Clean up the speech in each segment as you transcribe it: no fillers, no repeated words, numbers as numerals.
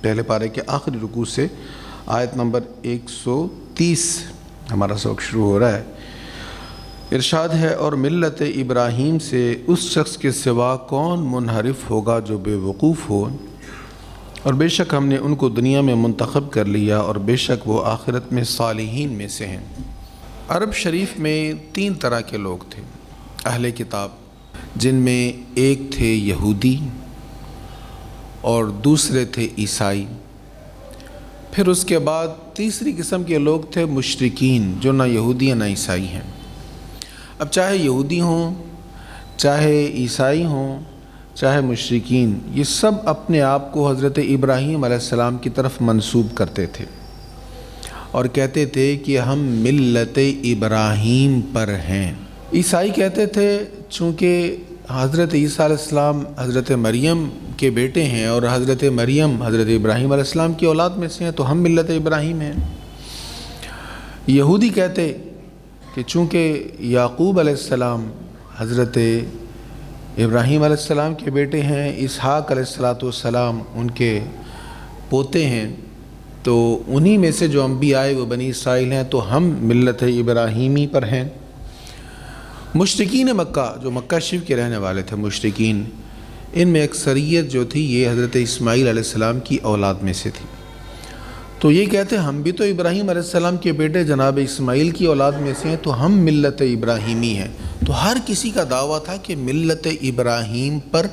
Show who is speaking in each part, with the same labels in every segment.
Speaker 1: پہلے پارے کے آخری رکوع سے آیت نمبر 130 ہمارا سبق شروع ہو رہا ہے۔ ارشاد ہے، اور ملت ابراہیم سے اس شخص کے سوا کون منحرف ہوگا جو بے وقوف ہو، اور بے شک ہم نے ان کو دنیا میں منتخب کر لیا، اور بے شک وہ آخرت میں صالحین میں سے ہیں۔ عرب شریف میں 3 طرح کے لوگ تھے اہل کتاب، جن میں ایک تھے یہودی اور دوسرے تھے عیسائی، پھر اس کے بعد تیسری قسم کے لوگ تھے مشرکین، جو نہ یہودی نہ عیسائی ہیں۔ اب چاہے یہودی ہوں، چاہے عیسائی ہوں، چاہے مشرکین، یہ سب اپنے آپ کو حضرت ابراہیم علیہ السلام کی طرف منسوب کرتے تھے اور کہتے تھے کہ ہم ملت ابراہیم پر ہیں۔ عیسائی کہتے تھے چونکہ حضرت عیسیٰ علیہ السلام حضرت مریم کے بیٹے ہیں اور حضرت مریم حضرت ابراہیم علیہ السلام کی اولاد میں سے ہیں، تو ہم ملت ابراہیم ہیں۔ یہودی کہتے کہ چونکہ یعقوب علیہ السلام حضرت ابراہیم علیہ السلام کے بیٹے ہیں، اسحاق علیہ السلام ان کے پوتے ہیں، تو انہی میں سے جو انبیاء آئے وہ بنی اسرائیل ہیں، تو ہم ملت ابراہیمی پر ہیں۔ مشرکین مکہ، جو مکہ شریف کے رہنے والے تھے مشرکین، ان میں اکثریت جو تھی یہ حضرت اسماعیل علیہ السلام کی اولاد میں سے تھی، تو یہ کہتے ہم بھی تو ابراہیم علیہ السلام کے بیٹے جناب اسماعیل کی اولاد میں سے ہیں، تو ہم ملت ابراہیمی ہیں۔ تو ہر کسی کا دعویٰ تھا کہ ملت ابراہیم پر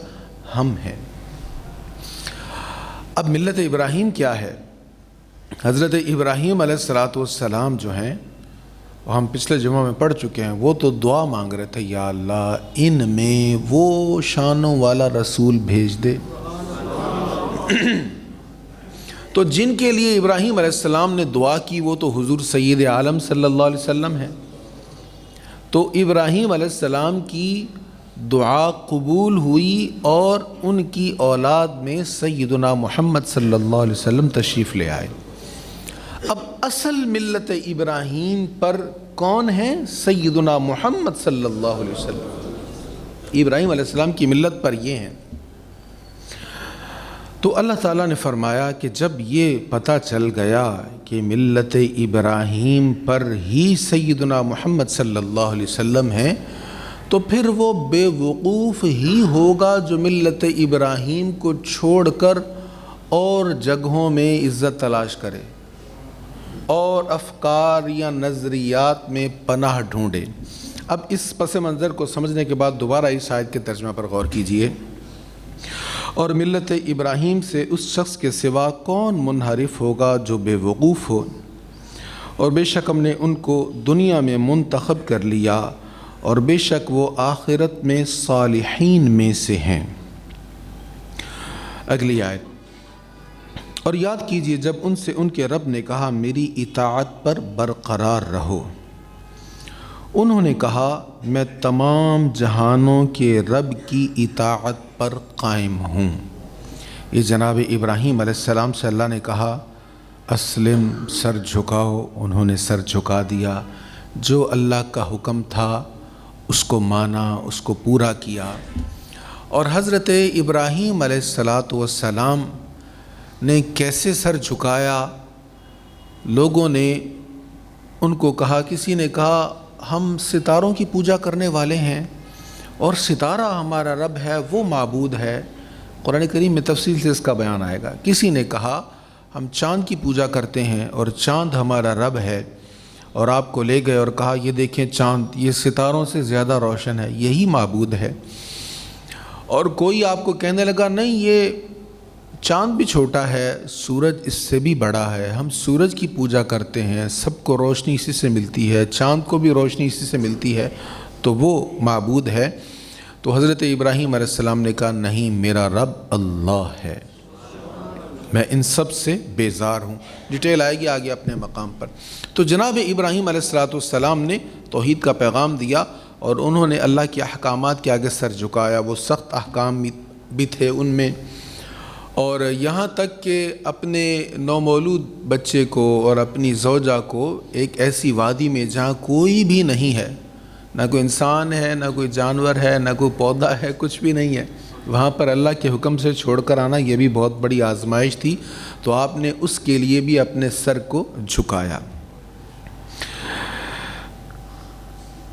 Speaker 1: ہم ہیں۔ اب ملت ابراہیم کیا ہے؟ حضرت ابراہیم علیہ السلام جو ہیں، ہم پچھلے جمعہ میں پڑھ چکے ہیں، وہ تو دعا مانگ رہے تھے، یا اللہ ان میں وہ شانوں والا رسول بھیج دے۔ تو جن کے لیے ابراہیم علیہ السلام نے دعا کی وہ تو حضور سید عالم صلی اللہ علیہ وسلم ہیں۔ تو ابراہیم علیہ السلام کی دعا قبول ہوئی اور ان کی اولاد میں سیدنا محمد صلی اللہ علیہ وسلم تشریف لے آئے۔ اب اصل ملت ابراہیم پر کون ہیں؟ سیدنا محمد صلی اللہ علیہ وسلم، ابراہیم علیہ السلام کی ملت پر یہ ہیں۔ تو اللہ تعالیٰ نے فرمایا کہ جب یہ پتہ چل گیا کہ ملت ابراہیم پر ہی سیدنا محمد صلی اللہ علیہ وسلم ہیں، تو پھر وہ بے وقوف ہی ہوگا جو ملت ابراہیم کو چھوڑ کر اور جگہوں میں عزت تلاش کرے اور افکار یا نظریات میں پناہ ڈھونڈے۔ اب اس پس منظر کو سمجھنے کے بعد دوبارہ اس آیت کے ترجمہ پر غور کیجئے۔ اور ملت ابراہیم سے اس شخص کے سوا کون منحرف ہوگا جو بے وقوف ہو، اور بے شک ہم نے ان کو دنیا میں منتخب کر لیا، اور بے شک وہ آخرت میں صالحین میں سے ہیں۔ اگلی آیت، اور یاد کیجئے جب ان سے ان کے رب نے کہا میری اطاعت پر برقرار رہو، انہوں نے کہا میں تمام جہانوں کے رب کی اطاعت پر قائم ہوں۔ یہ جناب ابراہیم علیہ السلام سے اللہ نے کہا اسلم، سر جھکاؤ، انہوں نے سر جھکا دیا، جو اللہ کا حکم تھا اس کو مانا، اس کو پورا کیا۔ اور حضرت ابراہیم علیہ السلام نے کیسے سر جھکایا؟ لوگوں نے ان کو کہا، کسی نے کہا ہم ستاروں کی پوجا کرنے والے ہیں اور ستارہ ہمارا رب ہے، وہ معبود ہے۔ قرآن کریم میں تفصیل سے اس کا بیان آئے گا۔ کسی نے کہا ہم چاند کی پوجا کرتے ہیں اور چاند ہمارا رب ہے، اور آپ کو لے گئے اور کہا یہ دیکھیں چاند یہ ستاروں سے زیادہ روشن ہے، یہی معبود ہے۔ اور کوئی آپ کو کہنے لگا نہیں یہ چاند بھی چھوٹا ہے، سورج اس سے بھی بڑا ہے، ہم سورج کی پوجا کرتے ہیں، سب کو روشنی اسی سے ملتی ہے، چاند کو بھی روشنی اسی سے ملتی ہے، تو وہ معبود ہے۔ تو حضرت ابراہیم علیہ السلام نے کہا نہیں، میرا رب اللہ ہے، میں ان سب سے بیزار ہوں۔ ڈیٹیل آئے گی آگے اپنے مقام پر۔ تو جناب ابراہیم علیہ السلام نے توحید کا پیغام دیا، اور انہوں نے اللہ کے احکامات کے آگے سر جھکایا۔ وہ سخت احکام بھی تھے ان میں، اور یہاں تک کہ اپنے نومولود بچے کو اور اپنی زوجہ کو ایک ایسی وادی میں جہاں کوئی بھی نہیں ہے، نہ کوئی انسان ہے، نہ کوئی جانور ہے، نہ کوئی پودا ہے، کچھ بھی نہیں ہے، وہاں پر اللہ کے حکم سے چھوڑ کر آنا یہ بھی بہت بڑی آزمائش تھی، تو آپ نے اس کے لیے بھی اپنے سر کو جھکایا۔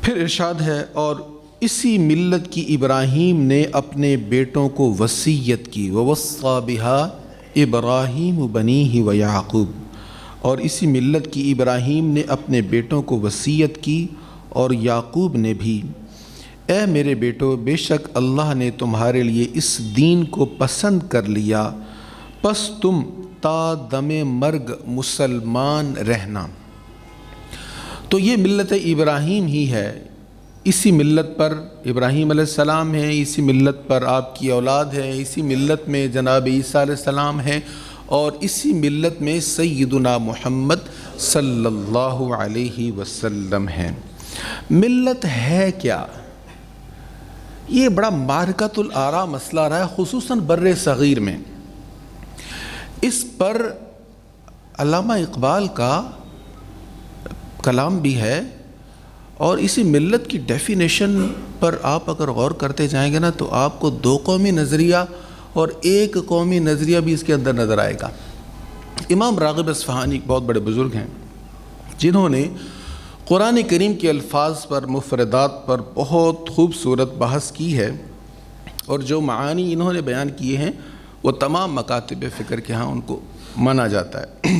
Speaker 1: پھر ارشاد ہے، اور اسی ملت کی ابراہیم نے اپنے بیٹوں کو وصیت کی، وَوَصَّى بِهَا ابراہیم بنیہ ویعقوب، اور اسی ملت کی ابراہیم نے اپنے بیٹوں کو وصیت کی اور یعقوب نے بھی، اے میرے بیٹو، بے شک اللہ نے تمہارے لیے اس دین کو پسند کر لیا، پس تم تا دم مرگ مسلمان رہنا۔ تو یہ ملت ابراہیم ہی ہے، اسی ملت پر ابراہیم علیہ السلام ہیں، اسی ملت پر آپ کی اولاد ہے، اسی ملت میں جناب عیسیٰ علیہ السلام ہیں، اور اسی ملت میں سیدنا محمد صلی اللہ علیہ وسلم ہیں۔ ملت ہے کیا؟ یہ بڑا معرکۃ الآراء مسئلہ رہا ہے، خصوصاً بر صغیر میں۔ اس پر علامہ اقبال کا کلام بھی ہے، اور اسی ملت کی ڈیفینیشن پر آپ اگر غور کرتے جائیں گے نا تو آپ کو دو قومی نظریہ اور ایک قومی نظریہ بھی اس کے اندر نظر آئے گا۔ امام راغب اصفہانی بہت بڑے بزرگ ہیں جنہوں نے قرآن کریم کے الفاظ پر، مفردات پر بہت خوبصورت بحث کی ہے، اور جو معانی انہوں نے بیان کیے ہیں وہ تمام مکاتب فکر کے ہاں ان کو مانا جاتا ہے۔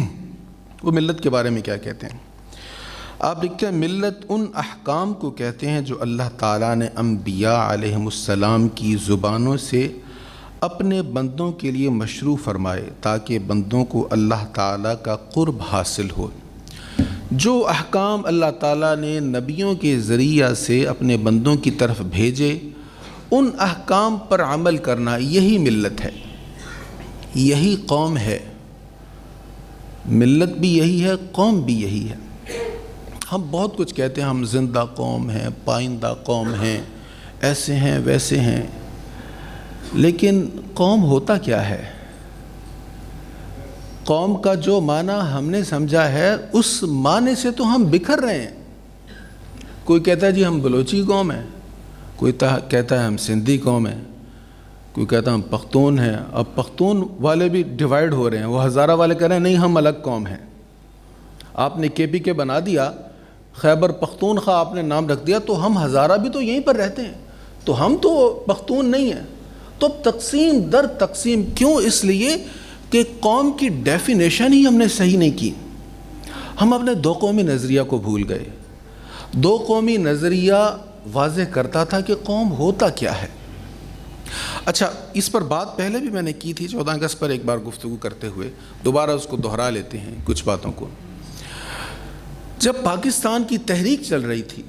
Speaker 1: وہ ملت کے بارے میں کیا کہتے ہیں؟ آپ لکھتے ہیں، ملت ان احکام کو کہتے ہیں جو اللہ تعالیٰ نے انبیاء علیہم السلام کی زبانوں سے اپنے بندوں کے لیے مشروع فرمائے تاکہ بندوں کو اللہ تعالیٰ کا قرب حاصل ہو۔ جو احکام اللہ تعالیٰ نے نبیوں کے ذریعہ سے اپنے بندوں کی طرف بھیجے، ان احکام پر عمل کرنا، یہی ملت ہے، یہی قوم ہے۔ ملت بھی یہی ہے، قوم بھی یہی ہے۔ ہم بہت کچھ کہتے ہیں، ہم زندہ قوم ہیں، پائندہ قوم ہیں، ایسے ہیں ویسے ہیں، لیکن قوم ہوتا کیا ہے؟ قوم کا جو معنی ہم نے سمجھا ہے اس معنی سے تو ہم بکھر رہے ہیں۔ کوئی کہتا ہے جی ہم بلوچی قوم ہیں، کوئی کہتا ہے ہم سندھی قوم ہیں، کوئی کہتا ہے ہم پختون ہیں۔ اب پختون والے بھی ڈیوائیڈ ہو رہے ہیں، وہ ہزارہ والے کہہ رہے ہیں نہیں ہم الگ قوم ہیں۔ آپ نے کے پی کے بنا دیا، خیبر پختونخوا آپ نے نام رکھ دیا، تو ہم ہزارہ بھی تو یہیں پر رہتے ہیں، تو ہم تو پختون نہیں ہیں۔ تو تقسیم در تقسیم کیوں؟ اس لیے کہ قوم کی ڈیفینیشن ہی ہم نے صحیح نہیں کی۔ ہم اپنے دو قومی نظریہ کو بھول گئے۔ دو قومی نظریہ واضح کرتا تھا کہ قوم ہوتا کیا ہے۔ اچھا، اس پر بات پہلے بھی میں نے کی تھی 14 اگست پر ایک بار گفتگو کرتے ہوئے، دوبارہ اس کو دہرا لیتے ہیں کچھ باتوں کو۔ جب پاکستان کی تحریک چل رہی تھی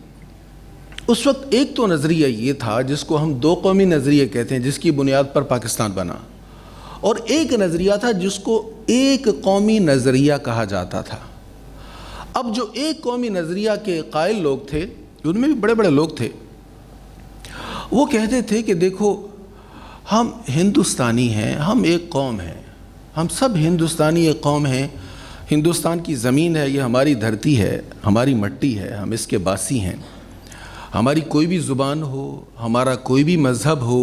Speaker 1: اس وقت ایک تو نظریہ یہ تھا جس کو ہم دو قومی نظریہ کہتے ہیں، جس کی بنیاد پر پاکستان بنا، اور ایک نظریہ تھا جس کو ایک قومی نظریہ کہا جاتا تھا۔ اب جو ایک قومی نظریہ کے قائل لوگ تھے، ان میں بھی بڑے بڑے لوگ تھے، وہ کہتے تھے کہ دیکھو ہم ہندوستانی ہیں، ہم ایک قوم ہیں، ہم سب ہندوستانی ایک قوم ہیں، ہندوستان کی زمین ہے، یہ ہماری دھرتی ہے، ہماری مٹی ہے، ہم اس کے باسی ہیں، ہماری کوئی بھی زبان ہو، ہمارا کوئی بھی مذہب ہو،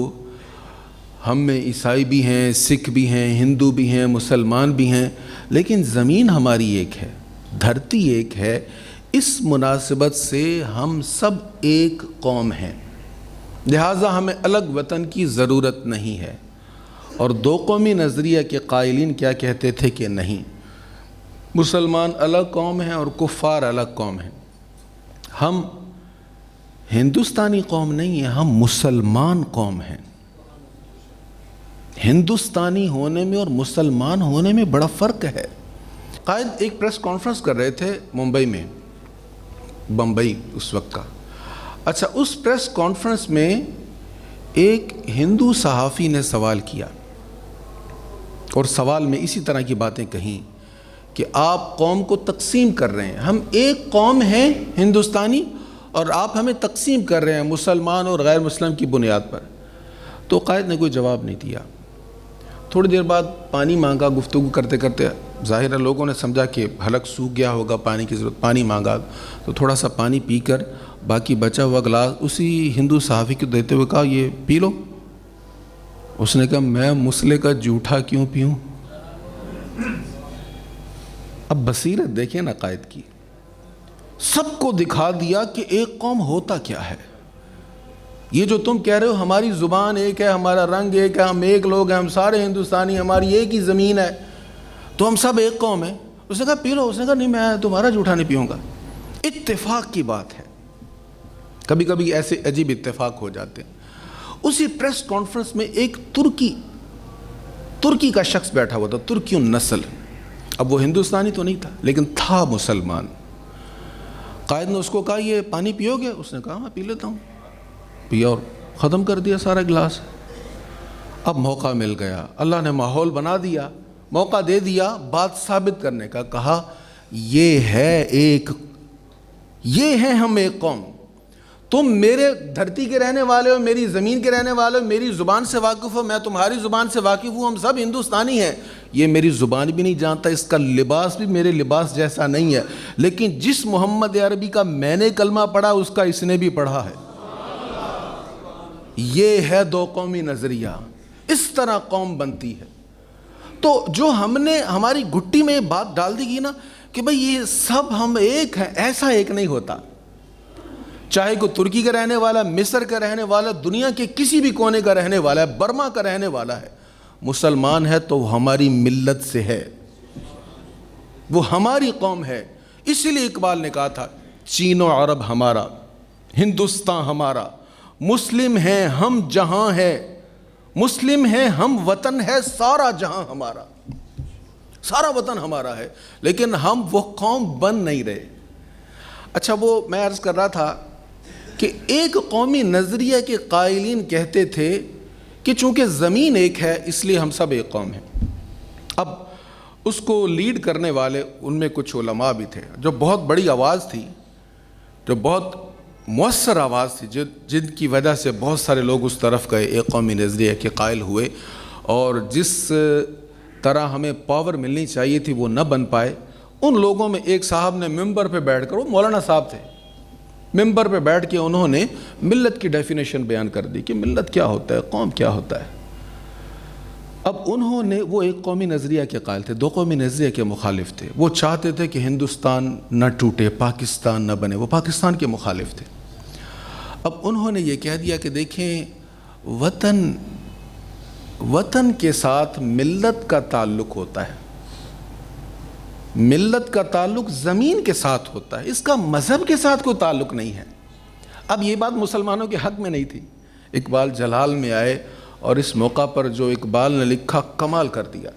Speaker 1: ہم میں عیسائی بھی ہیں، سکھ بھی ہیں، ہندو بھی ہیں، مسلمان بھی ہیں، لیکن زمین ہماری ایک ہے، دھرتی ایک ہے۔ اس مناسبت سے ہم سب ایک قوم ہیں، لہٰذا ہمیں الگ وطن کی ضرورت نہیں ہے۔ اور دو قومی نظریہ کے قائلین کیا کہتے تھے کہ نہیں، مسلمان الگ قوم ہیں اور کفار الگ قوم ہیں، ہم ہندوستانی قوم نہیں ہیں، ہم مسلمان قوم ہیں۔ ہندوستانی ہونے میں اور مسلمان ہونے میں بڑا فرق ہے۔ قائد ایک پریس کانفرنس کر رہے تھے ممبئی میں، بمبئی اس وقت کا۔ اچھا، اس پریس کانفرنس میں ایک ہندو صحافی نے سوال کیا، اور سوال میں اسی طرح کی باتیں کہیں کہ آپ قوم کو تقسیم کر رہے ہیں، ہم ایک قوم ہیں ہندوستانی اور آپ ہمیں تقسیم کر رہے ہیں مسلمان اور غیر مسلم کی بنیاد پر۔ تو قائد نے کوئی جواب نہیں دیا۔ تھوڑی دیر بعد پانی مانگا، گفتگو کرتے کرتے ظاہر ہے لوگوں نے سمجھا کہ حلق سوکھ گیا ہوگا، پانی کی ضرورت، پانی مانگا، تو تھوڑا سا پانی پی کر باقی بچا ہوا گلاس اسی ہندو صحافی کو دیتے ہوئے کہا یہ پی لو۔ اس نے کہا میں مسلے کا جھوٹا کیوں پیوں؟ اب بصیرت دیکھیں نا قائد کی، سب کو دکھا دیا کہ ایک قوم ہوتا کیا ہے۔ یہ جو تم کہہ رہے ہو ہماری زبان ایک ہے، ہمارا رنگ ایک ہے، ہم ایک لوگ ہیں، ہم سارے ہندوستانی، ہماری ایک ہی زمین ہے، تو ہم سب ایک قوم ہیں۔ اس نے کہا پی لو۔ اس نے کہا نہیں، میں تمہارا جھوٹا نہیں پیوں گا۔ اتفاق کی بات ہے، کبھی کبھی ایسے عجیب اتفاق ہو جاتے ہیں۔ اسی پریس کانفرنس میں ایک ترکی کا شخص بیٹھا ہوا تھا، ترکی النسل۔ اب وہ ہندوستانی تو نہیں تھا لیکن تھا مسلمان۔ قائد نے اس کو کہا یہ پانی پیو گے؟ اس نے کہا ہاں پی لیتا ہوں۔ پیا اور ختم کر دیا سارا گلاس۔ اب موقع مل گیا، اللہ نے ماحول بنا دیا، موقع دے دیا بات ثابت کرنے کا۔ کہا یہ ہے ہم ایک قوم، تم میرے دھرتی کے رہنے والے ہو، میری زمین کے رہنے والے ہو، میری زبان سے واقف ہو، میں تمہاری زبان سے واقف ہوں، ہم سب ہندوستانی ہیں۔ یہ میری زبان بھی نہیں جانتا، اس کا لباس بھی میرے لباس جیسا نہیں ہے، لیکن جس محمد عربی کا میں نے کلمہ پڑھا اس کا اس نے بھی پڑھا ہے۔ یہ ہے دو قومی نظریہ، اس طرح قوم بنتی ہے۔ تو جو ہم نے ہماری گھٹی میں بات ڈال دی گئی نا کہ بھئی یہ سب ہم ایک ہیں، ایسا ایک نہیں ہوتا۔ چاہے کوئی ترکی کا رہنے والا، مصر کا رہنے والا، دنیا کے کسی بھی کونے کا رہنے والا ہے، برما کا رہنے والا ہے، مسلمان ہے تو وہ ہماری ملت سے ہے، وہ ہماری قوم ہے۔ اسی لیے اقبال نے کہا تھا چین و عرب ہمارا، ہندوستان ہمارا، مسلم ہیں ہم جہاں ہے، مسلم ہیں ہم وطن ہے، سارا جہاں ہمارا، سارا وطن ہمارا ہے، لیکن ہم وہ قوم بن نہیں رہے۔ اچھا، وہ میں عرض کر رہا تھا کہ ایک قومی نظریہ کے قائلین کہتے تھے کہ چونکہ زمین ایک ہے اس لیے ہم سب ایک قوم ہیں۔ اب اس کو لیڈ کرنے والے ان میں کچھ علماء بھی تھے، جو بہت بڑی آواز تھی، جو بہت مؤثر آواز تھی، جن کی وجہ سے بہت سارے لوگ اس طرف گئے، ایک قومی نظریہ کے قائل ہوئے، اور جس طرح ہمیں پاور ملنی چاہیے تھی وہ نہ بن پائے۔ ان لوگوں میں ایک صاحب نے ممبر پہ بیٹھ کر، وہ مولانا صاحب تھے، ممبر پہ بیٹھ کے انہوں نے ملت کی ڈیفینیشن بیان کر دی کہ ملت کیا ہوتا ہے، قوم کیا ہوتا ہے۔ اب انہوں نے، وہ ایک قومی نظریہ کے قائل تھے، دو قومی نظریہ کے مخالف تھے۔ وہ چاہتے تھے کہ ہندوستان نہ ٹوٹے، پاکستان نہ بنے، وہ پاکستان کے مخالف تھے۔ اب انہوں نے یہ کہہ دیا کہ دیکھیں وطن کے ساتھ ملت کا تعلق ہوتا ہے، ملت کا تعلق زمین کے ساتھ ہوتا ہے، اس کا مذہب کے ساتھ کوئی تعلق نہیں ہے۔ اب یہ بات مسلمانوں کے حق میں نہیں تھی۔ اقبال جلال میں آئے اور اس موقع پر جو اقبال نے لکھا کمال کر دیا۔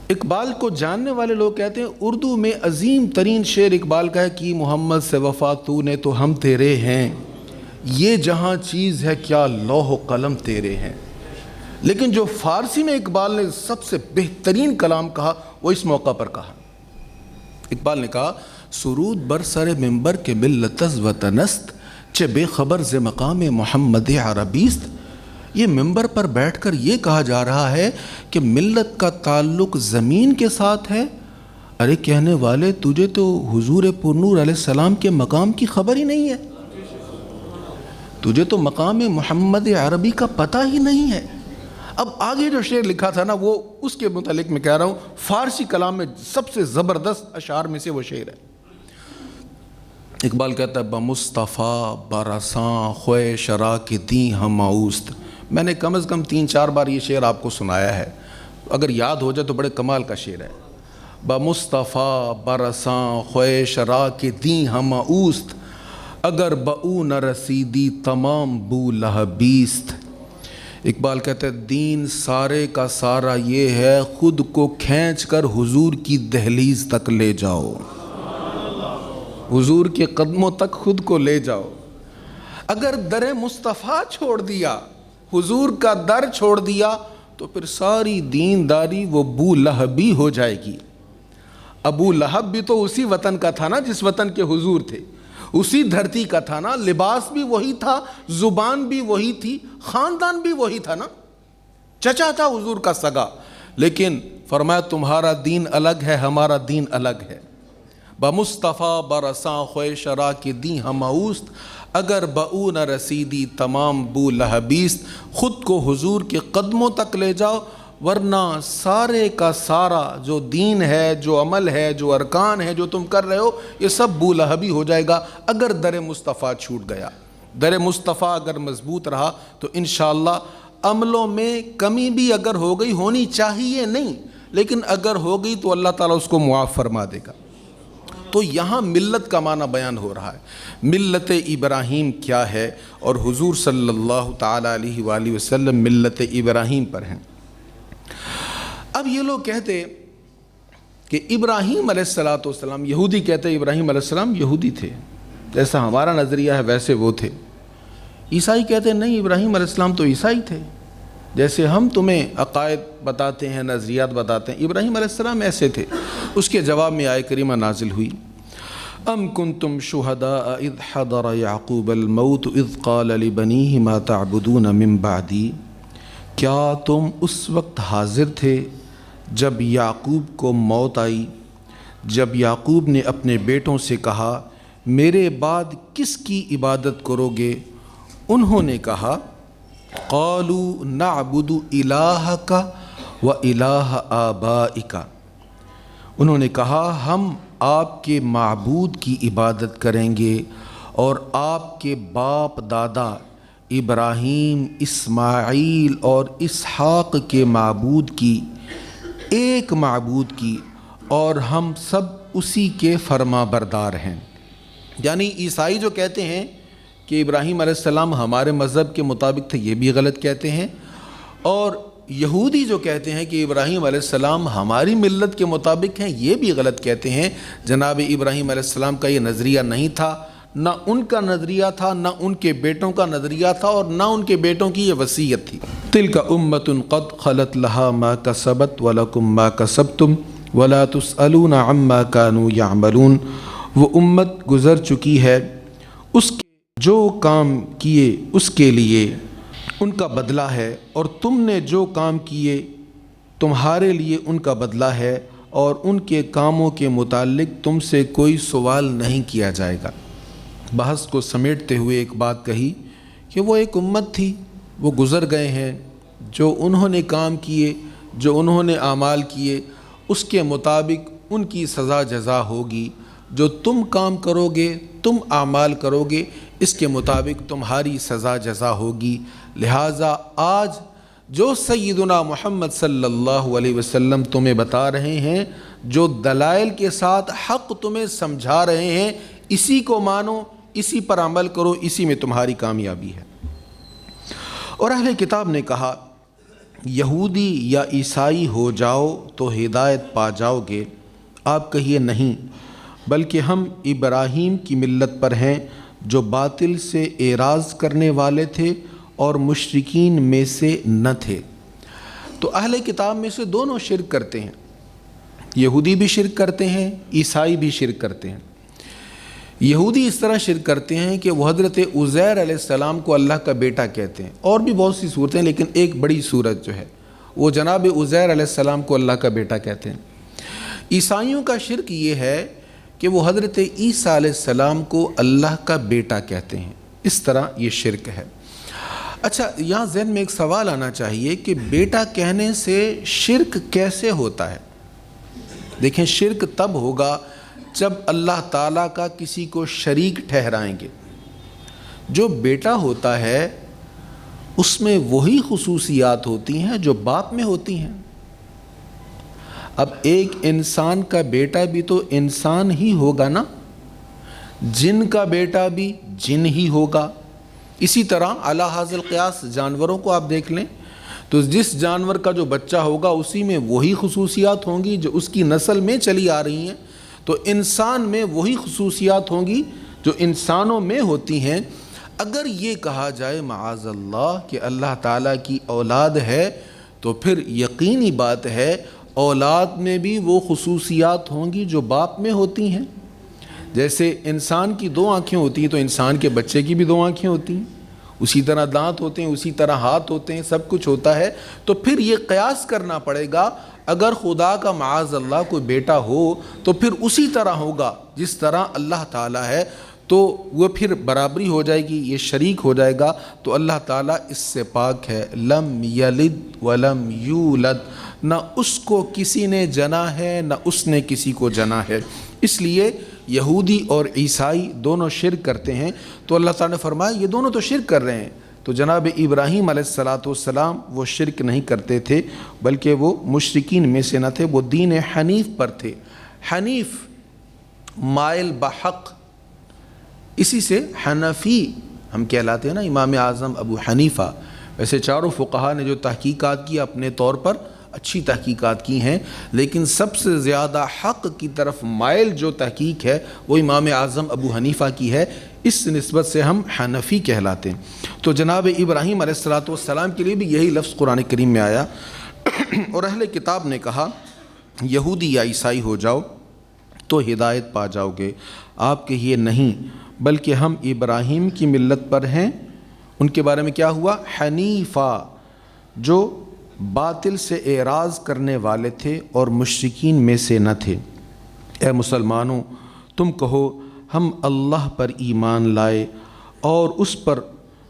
Speaker 1: اقبال کو جاننے والے لوگ کہتے ہیں اردو میں عظیم ترین شعر اقبال کا ہے کہ محمد سے وفا تو نے تو ہم تیرے ہیں، یہ جہاں چیز ہے کیا لوح و قلم تیرے ہیں۔ لیکن جو فارسی میں اقبال نے سب سے بہترین کلام کہا وہ اس موقع پر کہا۔ اقبال نے کہا سرود بر سر ممبر کے ملت از وطنست چہ بے خبر ز مقام محمد عربیست۔ یہ ممبر پر بیٹھ کر یہ کہا جا رہا ہے کہ ملت کا تعلق زمین کے ساتھ ہے۔ ارے کہنے والے، تجھے تو حضور پرنور علیہ السلام کے مقام کی خبر ہی نہیں ہے، تجھے تو مقام محمد عربی کا پتہ ہی نہیں ہے۔ اب آگے جو شعر لکھا تھا نا، وہ اس کے متعلق میں کہہ رہا ہوں، فارسی کلام میں سب سے زبردست اشعار میں سے وہ شعر ہے۔ اقبال کہتا ہے بمصطفیٰ برساں خوے شرا کے دیں ہم آوست۔ میں نے کم از کم 3-4 بار یہ شعر آپ کو سنایا ہے، اگر یاد ہو جائے تو بڑے کمال کا شعر ہے۔ بمصطفیٰ برساں خوے شرا کے دیں ہم آوست، اگر بہو نہ رسیدی تمام بو لہبیست۔ اقبال کہتے ہیں دین سارے کا سارا یہ ہے، خود کو کھینچ کر حضور کی دہلیز تک لے جاؤ، حضور کے قدموں تک خود کو لے جاؤ۔ اگر در مصطفیٰ چھوڑ دیا، حضور کا در چھوڑ دیا، تو پھر ساری دینداری وہ بو لہبی ہو جائے گی۔ ابو لہب بھی تو اسی وطن کا تھا نا جس وطن کے حضور تھے، اسی دھرتی کا تھا نا، لباس بھی وہی تھا، زبان بھی وہی تھی، خاندان بھی وہی تھا نا، چچا تھا حضور کا سگا، لیکن فرمایا تمہارا دین الگ ہے، ہمارا دین الگ ہے۔ بمصطفیٰ برساں خوے شرا کے دیں ہم آوست، اگر بؤ نہ رسیدی تمام بو لہبیست، خود کو حضور کے قدموں تک لے جاؤ، ورنہ سارے کا سارا جو دین ہے، جو عمل ہے، جو ارکان ہے، جو تم کر رہے ہو، یہ سب بو لہبی ہو جائے گا اگر در مصطفیٰ چھوٹ گیا۔ در مصطفیٰ اگر مضبوط رہا تو انشاءاللہ عملوں میں کمی بھی اگر ہو گئی، ہونی چاہیے نہیں، لیکن اگر ہو گئی تو اللہ تعالیٰ اس کو معاف فرما دے گا۔ تو یہاں ملت کا معنی بیان ہو رہا ہے، ملت ابراہیم کیا ہے، اور حضور صلی اللہ تعالیٰ علیہ وآلہ وسلم ملت ابراہیم پر ہیں۔ اب یہ لوگ کہتے کہ ابراہیم علیہ السلام، یہودی کہتے ابراہیم علیہ السلام یہودی تھے، جیسا ہمارا نظریہ ہے ویسے وہ تھے۔ عیسائی کہتے نہیں، ابراہیم علیہ السلام تو عیسائی تھے، جیسے ہم تمہیں عقائد بتاتے ہیں، نظریات بتاتے ہیں، ابراہیم علیہ السلام ایسے تھے۔ اس کے جواب میں آیت کریمہ نازل ہوئی، ام کنتم شہداء اذ حضر یعقوب الموت اذ قال لبنیہ ما تعبدون من بعدی، کیا تم اس وقت حاضر تھے جب یعقوب کو موت آئی، جب یعقوب نے اپنے بیٹوں سے کہا میرے بعد کس کی عبادت کرو گے؟ انہوں نے کہا قالوا نعبد الہک و الہ آبائک، انہوں نے کہا ہم آپ کے معبود کی عبادت کریں گے اور آپ کے باپ دادا ابراہیم، اسماعیل اور اسحاق کے معبود کی، ایک معبود کی، اور ہم سب اسی کے فرما بردار ہیں۔ یعنی عیسائی جو کہتے ہیں کہ ابراہیم علیہ السلام ہمارے مذہب کے مطابق تھے، یہ بھی غلط کہتے ہیں، اور یہودی جو کہتے ہیں کہ ابراہیم علیہ السلام ہماری ملت کے مطابق ہیں، یہ بھی غلط کہتے ہیں۔ جناب ابراہیم علیہ السلام کا یہ نظریہ نہیں تھا، نہ ان کا نظریہ تھا، نہ ان کے بیٹوں کا نظریہ تھا، اور نہ ان کے بیٹوں کی یہ وصیت تھی۔ تلک امۃ قد خلت لہا ما کسبت ولکم ما کسبتم ولا تسألون عما كانوا يعملون، وہ امت گزر چکی ہے، اس کے جو کام کیے اس کے لیے ان کا بدلہ ہے، اور تم نے جو کام کیے تمہارے لیے ان کا بدلہ ہے، اور ان کے کاموں کے متعلق تم سے کوئی سوال نہیں کیا جائے گا۔ بحث کو سمیٹتے ہوئے ایک بات کہی کہ وہ ایک امت تھی، وہ گزر گئے ہیں، جو انہوں نے کام کیے، جو انہوں نے اعمال کیے، اس کے مطابق ان کی سزا جزا ہوگی۔ جو تم کام کرو گے، تم اعمال کرو گے، اس کے مطابق تمہاری سزا جزا ہوگی۔ لہٰذا آج جو سیدنا محمد صلی اللہ علیہ وسلم تمہیں بتا رہے ہیں، جو دلائل کے ساتھ حق تمہیں سمجھا رہے ہیں، اسی کو مانو، اسی پر عمل کرو، اسی میں تمہاری کامیابی ہے۔ اور اہل کتاب نے کہا یہودی یا عیسائی ہو جاؤ تو ہدایت پا جاؤ گے۔ آپ کہیے نہیں، بلکہ ہم ابراہیم کی ملت پر ہیں، جو باطل سے اعراض کرنے والے تھے اور مشرکین میں سے نہ تھے۔ تو اہل کتاب میں سے دونوں شرک کرتے ہیں، یہودی بھی شرک کرتے ہیں، عیسائی بھی شرک کرتے ہیں۔ یہودی اس طرح شرک کرتے ہیں کہ وہ حضرت عزیر علیہ السلام کو اللہ کا بیٹا کہتے ہیں، اور بھی بہت سی صورتیں، لیکن ایک بڑی صورت جو ہے وہ جناب عزیر علیہ السلام کو اللہ کا بیٹا کہتے ہیں۔ عیسائیوں کا شرک یہ ہے کہ وہ حضرت عیسیٰ علیہ السلام کو اللہ کا بیٹا کہتے ہیں، اس طرح یہ شرک ہے۔ اچھا، یہاں ذہن میں ایک سوال آنا چاہیے کہ بیٹا کہنے سے شرک کیسے ہوتا ہے؟ دیکھیں، شرک تب ہوگا جب اللہ تعالیٰ کا کسی کو شریک ٹھہرائیں گے۔ جو بیٹا ہوتا ہے اس میں وہی خصوصیات ہوتی ہیں جو باپ میں ہوتی ہیں۔ اب ایک انسان کا بیٹا بھی تو انسان ہی ہوگا نا، جن کا بیٹا بھی جن ہی ہوگا۔ اسی طرح علی ھذا القیاس جانوروں کو آپ دیکھ لیں تو جس جانور کا جو بچہ ہوگا اسی میں وہی خصوصیات ہوں گی جو اس کی نسل میں چلی آ رہی ہیں، تو انسان میں وہی خصوصیات ہوں گی جو انسانوں میں ہوتی ہیں۔ اگر یہ کہا جائے معاذ اللہ کہ اللہ تعالیٰ کی اولاد ہے، تو پھر یقینی بات ہے اولاد میں بھی وہ خصوصیات ہوں گی جو باپ میں ہوتی ہیں۔ جیسے انسان کی دو آنکھیں ہوتی ہیں تو انسان کے بچے کی بھی دو آنکھیں ہوتی ہیں، اسی طرح دانت ہوتے ہیں، اسی طرح ہاتھ ہوتے ہیں، سب کچھ ہوتا ہے۔ تو پھر یہ قیاس کرنا پڑے گا، اگر خدا کا معاذ اللہ کوئی بیٹا ہو تو پھر اسی طرح ہوگا جس طرح اللہ تعالیٰ ہے۔ تو وہ پھر برابری ہو جائے گی، یہ شریک ہو جائے گا، تو اللہ تعالیٰ اس سے پاک ہے۔ لم یلد ولم یولد، نہ اس کو کسی نے جنا ہے نہ اس نے کسی کو جنا ہے۔ اس لیے یہودی اور عیسائی دونوں شرک کرتے ہیں، تو اللہ تعالیٰ نے فرمایا یہ دونوں تو شرک کر رہے ہیں۔ تو جناب ابراہیم علیہ السلام وہ شرک نہیں کرتے تھے، بلکہ وہ مشرکین میں سے نہ تھے، وہ دین حنیف پر تھے۔ حنیف مائل بحق، اسی سے حنفی ہم کہلاتے ہیں نا۔ امام اعظم ابو حنیفہ، ویسے چاروں فقہا نے جو تحقیقات کی اپنے طور پر اچھی تحقیقات کی ہیں، لیکن سب سے زیادہ حق کی طرف مائل جو تحقیق ہے وہ امام اعظم ابو حنیفہ کی ہے، اس نسبت سے ہم حنفی کہلاتے ہیں۔ تو جناب ابراہیم علیہ السلام کے لیے بھی یہی لفظ قرآن کریم میں آیا، اور اہل کتاب نے کہا یہودی یا عیسائی ہو جاؤ تو ہدایت پا جاؤ گے۔ آپ کہیے نہیں، بلکہ ہم ابراہیم کی ملت پر ہیں۔ ان کے بارے میں کیا ہوا؟ حنیفہ، جو باطل سے اعراض کرنے والے تھے اور مشرکین میں سے نہ تھے۔ اے مسلمانوں، تم کہو ہم اللہ پر ایمان لائے اور اس پر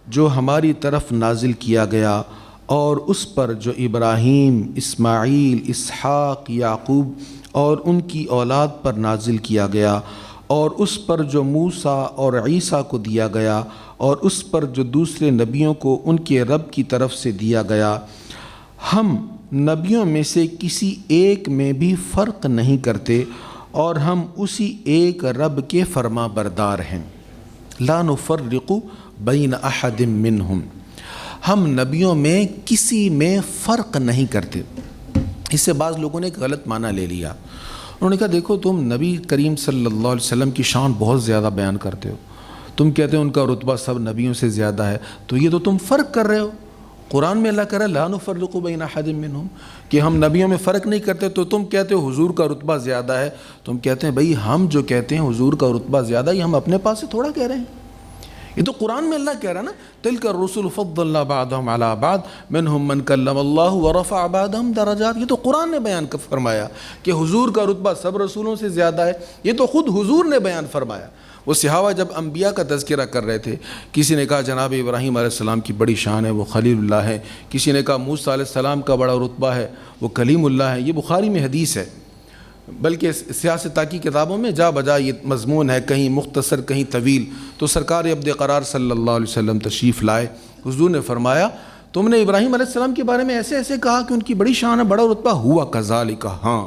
Speaker 1: جو ہماری طرف نازل کیا گیا، اور اس پر جو ابراہیم، اسماعیل، اسحاق، یعقوب اور ان کی اولاد پر نازل کیا گیا، اور اس پر جو موسیٰ اور عیسیٰ کو دیا گیا، اور اس پر جو دوسرے نبیوں کو ان کے رب کی طرف سے دیا گیا۔ ہم نبیوں میں سے کسی ایک میں بھی فرق نہیں کرتے، اور ہم اسی ایک رب کے فرما بردار ہیں۔ لا نفرق بین احد منہم، ہم نبیوں میں کسی میں فرق نہیں کرتے۔ اس سے بعض لوگوں نے ایک غلط معنی لے لیا، انہوں نے کہا دیکھو تم نبی کریم صلی اللہ علیہ وسلم کی شان بہت زیادہ بیان کرتے ہو، تم کہتے ہو ان کا رتبہ سب نبیوں سے زیادہ ہے، تو یہ تو تم فرق کر رہے ہو۔ قرآن میں اللہ کہہ رہا ہے لا نفرق بین احد منہم، کہ ہم نبیوں میں فرق نہیں کرتے، تو تم کہتے ہو حضور کا رتبہ زیادہ ہے۔ تم کہتے ہیں بھئی ہم جو کہتے ہیں حضور کا رتبہ زیادہ، یہ ہم اپنے پاس سے تھوڑا کہہ رہے ہیں، یہ تو قرآن میں اللہ کہہ رہا ہے نا، تلک الرسل فضلنا بعضهم علی بعض منہم من کلم اللہ ورفع بعضهم درجات۔ یہ تو قرآن نے بیان فرمایا کہ حضور کا رتبہ سب رسولوں سے زیادہ ہے، یہ تو خود حضور نے بیان فرمایا۔ وہ صحابہ جب انبیاء کا تذکرہ کر رہے تھے، کسی نے کہا جناب ابراہیم علیہ السلام کی بڑی شان ہے، وہ خلیل اللہ ہے، کسی نے کہا موسیٰ علیہ السلام کا بڑا رتبہ ہے، وہ کلیم اللہ ہے۔ یہ بخاری میں حدیث ہے، بلکہ سیاستہ کی کتابوں میں جا بجا یہ مضمون ہے، کہیں مختصر کہیں طویل۔ تو سرکار عبد قرار صلی اللہ علیہ وسلم تشریف لائے، حضور نے فرمایا تم نے ابراہیم علیہ السلام کے بارے میں ایسے ایسے کہا کہ ان کی بڑی شان ہے، بڑا رتبہ، ہوا کذالک، ہاں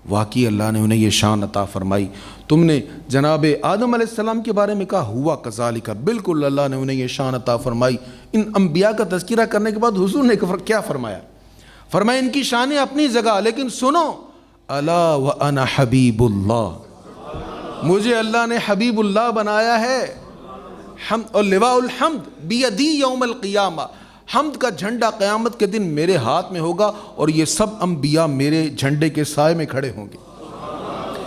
Speaker 1: واقعی اللہ نے انہیں یہ شان عطا فرمائی۔ تم نے جناب آدم علیہ السلام کے بارے میں کہا ہوا کذالک، بالکل اللہ نے انہیں یہ شان عطا فرمائی۔ ان انبیاء کا تذکرہ کرنے کے بعد حضور نے کیا فرمایا؟ فرمایا ان کی شانیں اپنی جگہ، لیکن سنو الا وانا حبیب اللہ، مجھے اللہ نے حبیب اللہ بنایا ہے۔ حمد اور لواء الحمد بیدی یوم القیامہ، حمد کا جھنڈا قیامت کے دن میرے ہاتھ میں ہوگا، اور یہ سب انبیاء میرے جھنڈے کے سائے میں کھڑے ہوں گے،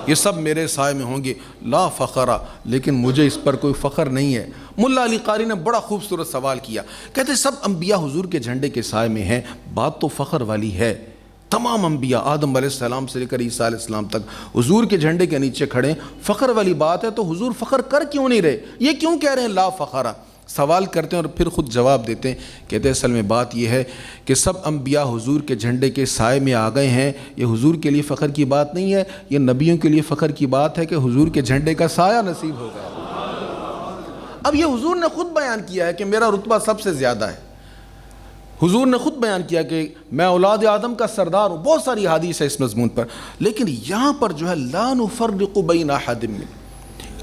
Speaker 1: یہ سب میرے سائے میں ہوں گے۔ لا فخرا، لیکن مجھے اس پر کوئی فخر نہیں ہے۔ ملا علی قاری نے بڑا خوبصورت سوال کیا، کہتے سب انبیاء حضور کے جھنڈے کے سائے میں ہیں، بات تو فخر والی ہے، تمام انبیاء آدم علیہ السلام سے لے کر عیسیٰ علیہ السلام تک حضور کے جھنڈے کے نیچے کھڑے ہیں، فخر والی بات ہے، تو حضور فخر کر کیوں نہیں رہے؟ یہ کیوں کہہ رہے ہیں لا فخرا؟ سوال کرتے ہیں اور پھر خود جواب دیتے ہیں، کہتے ہیں اصل میں بات یہ ہے کہ سب انبیاء حضور کے جھنڈے کے سائے میں آ گئے ہیں، یہ حضور کے لیے فخر کی بات نہیں ہے، یہ نبیوں کے لیے فخر کی بات ہے کہ حضور کے جھنڈے کا سایہ نصیب ہو گیا۔ اب یہ حضور نے خود بیان کیا ہے کہ میرا رتبہ سب سے زیادہ ہے، حضور نے خود بیان کیا کہ میں اولاد آدم کا سردار ہوں، بہت ساری حدیث ہے اس مضمون پر، لیکن یہاں پر جو ہے لا نفرق بین احد من،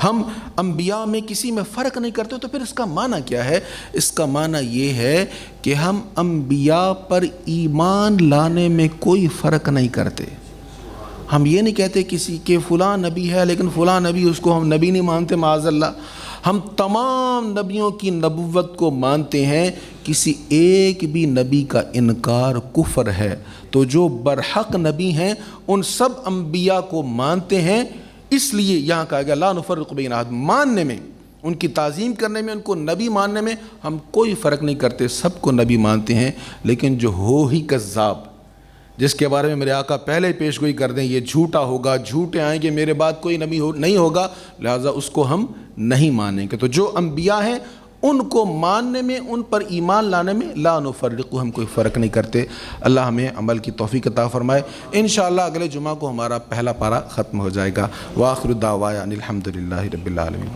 Speaker 1: ہم انبیاء میں کسی میں فرق نہیں کرتے، تو پھر اس کا معنی کیا ہے؟ اس کا معنی یہ ہے کہ ہم انبیاء پر ایمان لانے میں کوئی فرق نہیں کرتے۔ ہم یہ نہیں کہتے کسی کے فلاں نبی ہے لیکن فلاں نبی اس کو ہم نبی نہیں مانتے، معاذ اللہ۔ ہم تمام نبیوں کی نبوت کو مانتے ہیں، کسی ایک بھی نبی کا انکار کفر ہے۔ تو جو برحق نبی ہیں ان سب انبیاء کو مانتے ہیں، اس لیے یہاں کہا گیا لا نفرق بین احد، ماننے میں، ان کی تعظیم کرنے میں، ان کو نبی ماننے میں ہم کوئی فرق نہیں کرتے، سب کو نبی مانتے ہیں۔ لیکن جو ہو ہی کذاب، جس کے بارے میں میرے آقا پہلے ہی پیش گوئی کر دیں یہ جھوٹا ہوگا، جھوٹے آئیں گے، میرے بعد کوئی نبی نہیں ہوگا، لہٰذا اس کو ہم نہیں مانیں گے۔ تو جو انبیاء ہیں ان کو ماننے میں، ان پر ایمان لانے میں لا نفرق، ہم کوئی فرق نہیں کرتے۔ اللہ ہمیں عمل کی توفیق عطا فرمائے۔ انشاءاللہ اگلے جمعہ کو ہمارا پہلا پارہ ختم ہو جائے گا۔ وآخر دعوانا الحمدللہ رب العالمین۔